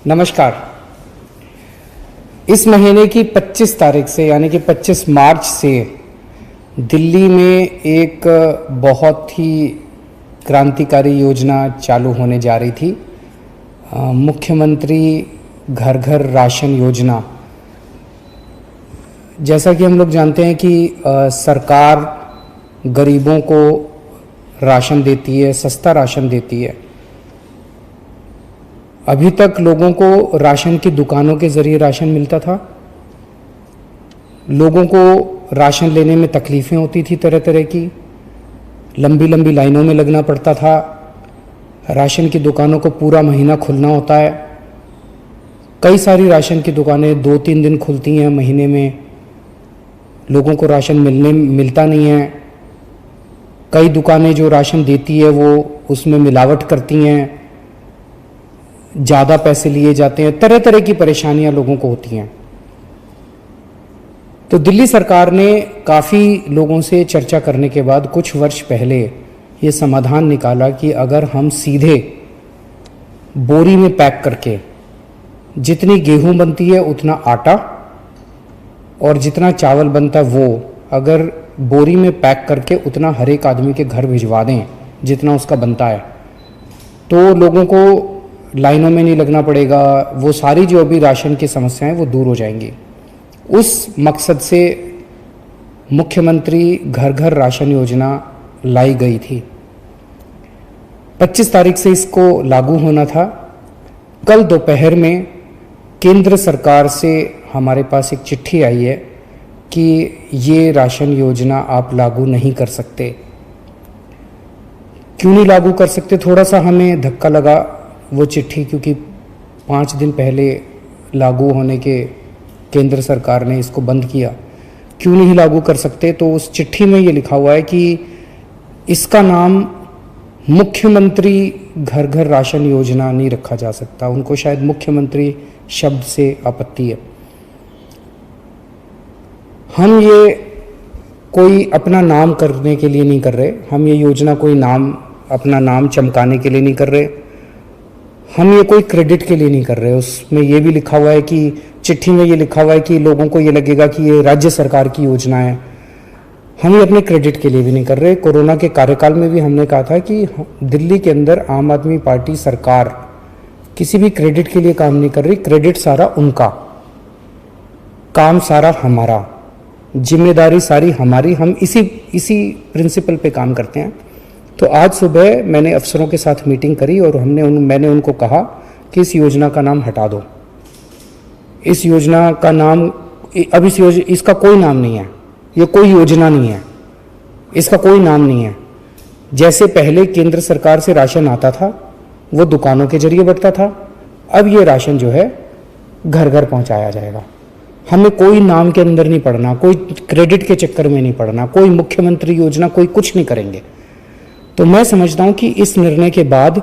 नमस्कार। इस महीने की 25 तारीख से यानी कि 25 मार्च से दिल्ली में एक बहुत ही क्रांतिकारी योजना चालू होने जा रही थी। मुख्यमंत्री घर घर राशन योजना। जैसा कि हम लोग जानते हैं कि सरकार गरीबों को राशन देती है, सस्ता राशन देती है। अभी तक लोगों को राशन की दुकानों के ज़रिए राशन मिलता था। लोगों को राशन लेने में तकलीफ़ें होती थी, तरह तरह की लंबी लंबी लाइनों में लगना पड़ता था। राशन की दुकानों को पूरा महीना खुलना होता है। कई सारी राशन की दुकानें 2-3 दिन खुलती हैं महीने में। लोगों को राशन मिलता नहीं है। कई दुकानें जो राशन देती है वो उसमें मिलावट करती हैं, ज़्यादा पैसे लिए जाते हैं। तरह तरह की परेशानियां लोगों को होती हैं। तो दिल्ली सरकार ने काफ़ी लोगों से चर्चा करने के बाद कुछ वर्ष पहले ये समाधान निकाला कि अगर हम सीधे बोरी में पैक करके जितनी गेहूं बनती है उतना आटा और जितना चावल बनता है वो अगर बोरी में पैक करके उतना हर एक आदमी के घर भिजवा दें जितना उसका बनता है, तो लोगों को लाइनों में नहीं लगना पड़ेगा। वो सारी जो अभी राशन की समस्याएं वो दूर हो जाएंगी। उस मकसद से मुख्यमंत्री घर घर राशन योजना लाई गई थी। 25 तारीख से इसको लागू होना था। कल दोपहर में केंद्र सरकार से हमारे पास एक चिट्ठी आई है कि ये राशन योजना आप लागू नहीं कर सकते। क्यों नहीं लागू कर सकते? थोड़ा सा हमें धक्का लगा वो चिट्ठी, क्योंकि 5 दिन पहले लागू होने के केंद्र सरकार ने इसको बंद किया। क्यों नहीं लागू कर सकते? तो उस चिट्ठी में ये लिखा हुआ है कि इसका नाम मुख्यमंत्री घर घर राशन योजना नहीं रखा जा सकता। उनको शायद मुख्यमंत्री शब्द से आपत्ति है। हम ये कोई अपना नाम करने के लिए नहीं कर रहे। हम ये योजना कोई अपना नाम चमकाने के लिए नहीं कर रहे। हम ये कोई क्रेडिट के लिए नहीं कर रहे। उसमें ये भी लिखा हुआ है कि चिट्ठी में ये लिखा हुआ है कि लोगों को ये लगेगा कि ये राज्य सरकार की योजना है। हम ये अपने क्रेडिट के लिए भी नहीं कर रहे। कोरोना के कार्यकाल में भी हमने कहा था कि दिल्ली के अंदर आम आदमी पार्टी सरकार किसी भी क्रेडिट के लिए काम नहीं कर रही। क्रेडिट सारा उनका, काम सारा हमारा, जिम्मेदारी सारी हमारी। हम इसी प्रिंसिपल पे काम करते हैं। तो आज सुबह मैंने अफसरों के साथ मीटिंग करी और मैंने उनको कहा कि इस योजना का नाम हटा दो। इस योजना का नाम अब इसका कोई नाम नहीं है। ये कोई योजना नहीं है, इसका कोई नाम नहीं है। जैसे पहले केंद्र सरकार से राशन आता था वो दुकानों के जरिए बढ़ता था, अब ये राशन जो है घर घर पहुंचाया जाएगा। हमें कोई नाम के अंदर नहीं पड़ना, कोई क्रेडिट के चक्कर में नहीं पड़ना, कोई मुख्यमंत्री योजना, कोई कुछ नहीं करेंगे। तो मैं समझता हूं कि इस निर्णय के बाद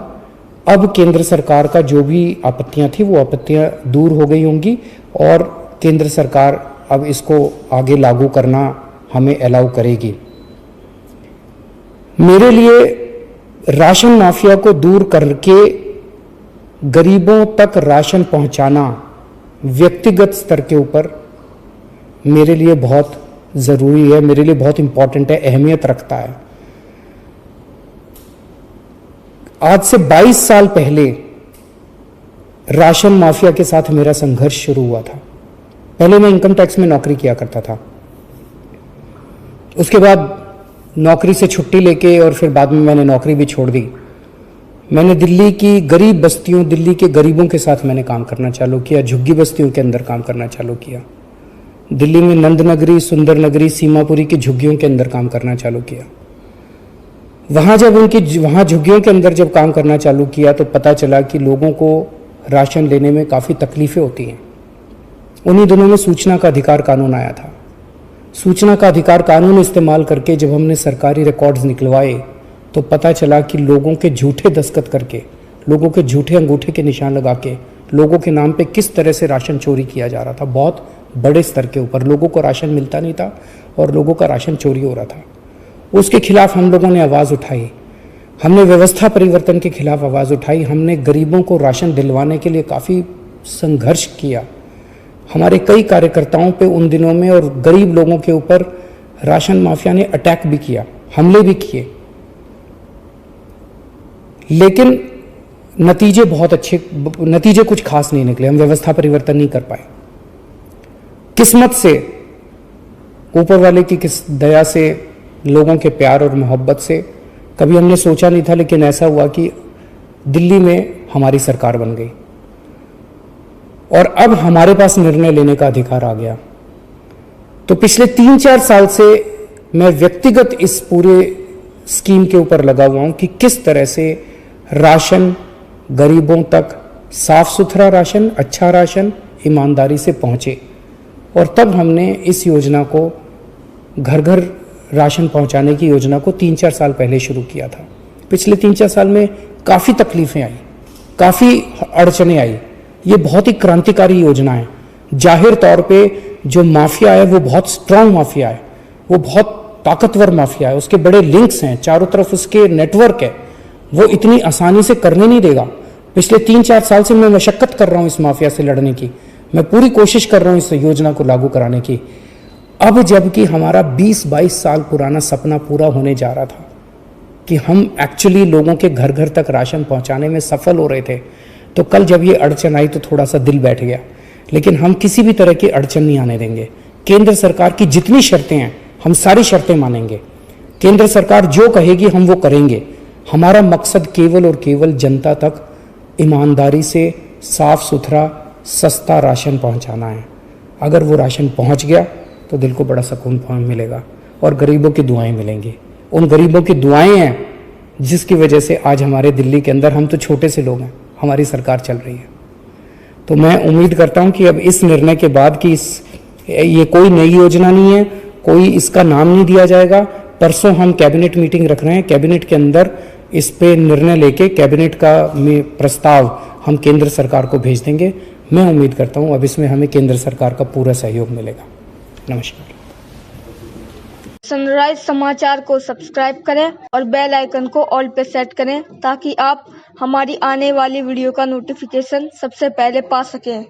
अब केंद्र सरकार का जो भी आपत्तियां थी वो आपत्तियां दूर हो गई होंगी और केंद्र सरकार अब इसको आगे लागू करना हमें अलाउ करेगी। मेरे लिए राशन माफिया को दूर करके गरीबों तक राशन पहुंचाना व्यक्तिगत स्तर के ऊपर मेरे लिए बहुत ज़रूरी है, मेरे लिए बहुत इंपॉर्टेंट है, अहमियत रखता है। आज से 22 साल पहले राशन माफिया के साथ मेरा संघर्ष शुरू हुआ था। पहले मैं इनकम टैक्स में नौकरी किया करता था। उसके बाद नौकरी से छुट्टी लेके और फिर बाद में मैंने नौकरी भी छोड़ दी। मैंने दिल्ली की गरीब बस्तियों, दिल्ली के गरीबों के साथ मैंने काम करना चालू किया। झुग्गी बस्तियों के अंदर काम करना चालू किया। दिल्ली में नंद नगरी, सुंदर नगरी, सीमापुरी की झुग्गियों के अंदर काम करना चालू किया। वहाँ झुग्गियों के अंदर जब काम करना चालू किया तो पता चला कि लोगों को राशन लेने में काफ़ी तकलीफ़ें होती हैं। उन्हीं दिनों में सूचना का अधिकार कानून आया था। सूचना का अधिकार कानून इस्तेमाल करके जब हमने सरकारी रिकॉर्ड्स निकलवाए तो पता चला कि लोगों के झूठे दस्तखत करके, लोगों के झूठे अंगूठे के निशान लगा के लोगों के नाम पे किस तरह से राशन चोरी किया जा रहा था। बहुत बड़े स्तर के ऊपर लोगों को राशन मिलता नहीं था और लोगों का राशन चोरी हो रहा था। उसके खिलाफ हम लोगों ने आवाज़ उठाई। हमने व्यवस्था परिवर्तन के खिलाफ आवाज़ उठाई। हमने गरीबों को राशन दिलवाने के लिए काफ़ी संघर्ष किया, हमारे कई कार्यकर्ताओं पे उन दिनों में और गरीब लोगों के ऊपर राशन माफिया ने अटैक भी किया, हमले भी किए, लेकिन नतीजे कुछ खास नहीं निकले। हम व्यवस्था परिवर्तन नहीं कर पाए। किस्मत से, ऊपर वाले की दया से, लोगों के प्यार और मोहब्बत से कभी हमने सोचा नहीं था, लेकिन ऐसा हुआ कि दिल्ली में हमारी सरकार बन गई और अब हमारे पास निर्णय लेने का अधिकार आ गया। तो पिछले 3-4 साल से मैं व्यक्तिगत इस पूरे स्कीम के ऊपर लगा हुआ हूं कि किस तरह से राशन गरीबों तक, साफ सुथरा राशन, अच्छा राशन ईमानदारी से पहुंचे। और तब हमने इस योजना को, घर घर राशन पहुंचाने की योजना को 3-4 साल पहले शुरू किया था। पिछले 3-4 साल में काफ़ी तकलीफें आई, काफ़ी अड़चनें आई। ये बहुत ही क्रांतिकारी योजना है। जाहिर तौर पे जो माफिया है वो बहुत स्ट्रांग माफिया है, वो बहुत ताकतवर माफिया है, उसके बड़े लिंक्स हैं, चारों तरफ उसके नेटवर्क है, वो इतनी आसानी से करने नहीं देगा। पिछले 3-4 साल से मैं मशक्कत कर रहा हूँ इस माफिया से लड़ने की, मैं पूरी कोशिश कर रहा हूँ इस योजना को लागू कराने की। अब जबकि हमारा 20-22 साल पुराना सपना पूरा होने जा रहा था कि हम एक्चुअली लोगों के घर घर तक राशन पहुंचाने में सफल हो रहे थे, तो कल जब ये अड़चन आई तो थोड़ा सा दिल बैठ गया। लेकिन हम किसी भी तरह की अड़चन नहीं आने देंगे। केंद्र सरकार की जितनी शर्तें हैं हम सारी शर्तें मानेंगे। केंद्र सरकार जो कहेगी हम वो करेंगे। हमारा मकसद केवल और केवल जनता तक ईमानदारी से साफ सुथरा सस्ता राशन पहुंचाना है। अगर वो राशन पहुंच गया तो दिल को बड़ा सुकून मिलेगा और गरीबों की दुआएं मिलेंगी। उन गरीबों की दुआएं हैं जिसकी वजह से आज हमारे दिल्ली के अंदर, हम तो छोटे से लोग हैं, हमारी सरकार चल रही है। तो मैं उम्मीद करता हूं कि अब इस निर्णय के बाद कि ये कोई नई योजना नहीं है, कोई इसका नाम नहीं दिया जाएगा। परसों हम कैबिनेट मीटिंग रख रहे हैं, कैबिनेट के अंदर इस पे निर्णय लेके कैबिनेट का प्रस्ताव हम केंद्र सरकार को भेज देंगे। मैं उम्मीद करता हूं अब इसमें हमें केंद्र सरकार का पूरा सहयोग मिलेगा। नमस्कार। सनराइज समाचार को सब्सक्राइब करें और बेल आइकन को ऑल पे सेट करें ताकि आप हमारी आने वाली वीडियो का नोटिफिकेशन सबसे पहले पा सकें।